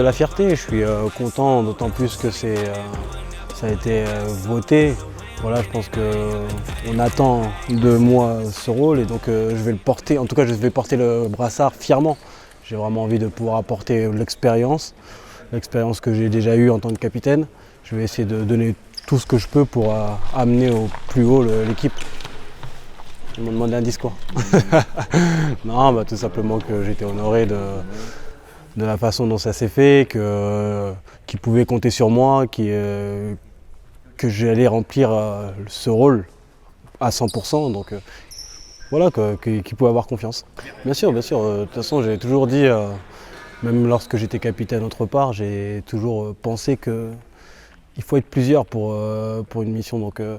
la fierté, je suis content, d'autant plus que ça a été voté. Voilà, je pense qu'on attend de moi ce rôle et donc je vais le porter, en tout cas je vais porter le brassard fièrement. J'ai vraiment envie de pouvoir apporter l'expérience que j'ai déjà eue en tant que capitaine. Je vais essayer de donner tout ce que je peux pour amener au plus haut l'équipe. Ils m'ont demandé un discours. Non, tout simplement que j'étais honoré de la façon dont ça s'est fait, qu'ils pouvaient compter sur moi, que j'allais remplir ce rôle à 100%. Donc voilà, qu'ils pouvaient avoir confiance. Bien sûr, de toute façon, j'ai toujours dit, même lorsque j'étais capitaine autre part, j'ai toujours pensé qu'il faut être plusieurs pour une mission. Donc, il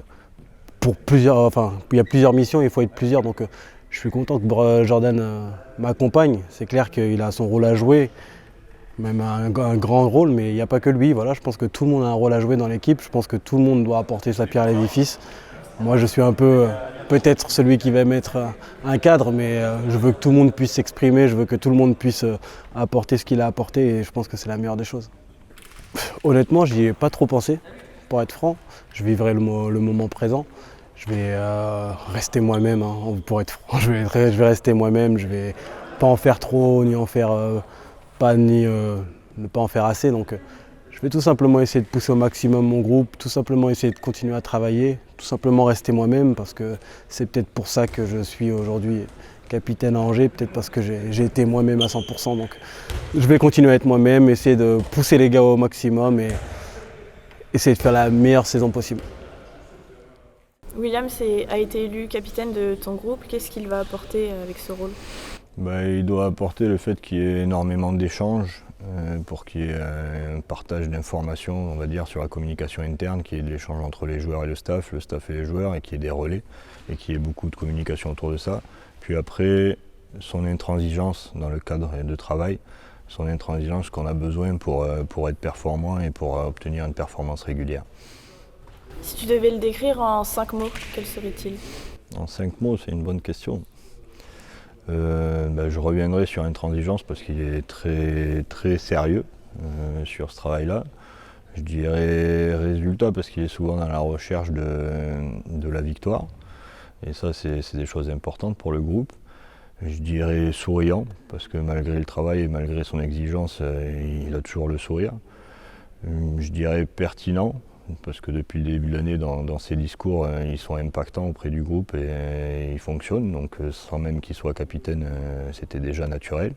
y a plusieurs missions, il faut être plusieurs. Donc, je suis content que Jordan m'accompagne. C'est clair qu'il a son rôle à jouer, même un grand rôle, mais il n'y a pas que lui. Voilà, je pense que tout le monde a un rôle à jouer dans l'équipe. Je pense que tout le monde doit apporter sa pierre à l'édifice. Moi, je suis un peu peut-être celui qui va mettre un cadre, mais je veux que tout le monde puisse s'exprimer, je veux que tout le monde puisse apporter ce qu'il a apporté et je pense que c'est la meilleure des choses. Honnêtement, j'y ai pas trop pensé, pour être franc. Je vivrai le moment présent. Je vais rester moi-même, hein, pour être franc. Je vais rester moi-même, je vais pas en faire trop, ni en faire ne pas en faire assez. Donc, je vais tout simplement essayer de pousser au maximum mon groupe, tout simplement essayer de continuer à travailler, tout simplement rester moi-même parce que c'est peut-être pour ça que je suis aujourd'hui capitaine à Angers, peut-être parce que j'ai été moi-même à 100%. Donc je vais continuer à être moi-même, essayer de pousser les gars au maximum et essayer de faire la meilleure saison possible. William a été élu capitaine de ton groupe. Qu'est-ce qu'il va apporter avec ce rôle ? Il doit apporter le fait qu'il y ait énormément d'échanges pour qu'il y ait un partage d'informations, on va dire, sur la communication interne, qu'il y ait de l'échange entre les joueurs et le staff et les joueurs, et qu'il y ait des relais, et qu'il y ait beaucoup de communication autour de ça. Puis après, son intransigeance dans le cadre de travail, son intransigeance qu'on a besoin pour être performant et pour obtenir une performance régulière. Si tu devais le décrire en 5 mots, quels seraient-ils ? En 5 mots, c'est une bonne question. Je reviendrai sur intransigeance parce qu'il est très, très sérieux sur ce travail-là. Je dirais résultat parce qu'il est souvent dans la recherche de la victoire. Et ça, c'est des choses importantes pour le groupe. Je dirais souriant parce que malgré le travail et malgré son exigence, il a toujours le sourire. Je dirais pertinent parce que depuis le début de l'année, dans ses discours, ils sont impactants auprès du groupe et ils fonctionnent. Donc sans même qu'il soit capitaine, c'était déjà naturel.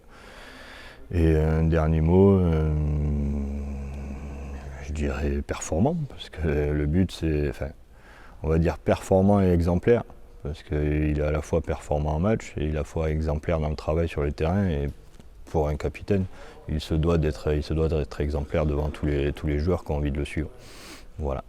Et un dernier mot, je dirais performant, parce que le but c'est, on va dire performant et exemplaire, parce qu'il est à la fois performant en match et il est à la fois exemplaire dans le travail sur le terrain. Et pour un capitaine, il se doit d'être exemplaire devant tous les joueurs qui ont envie de le suivre. Voilà.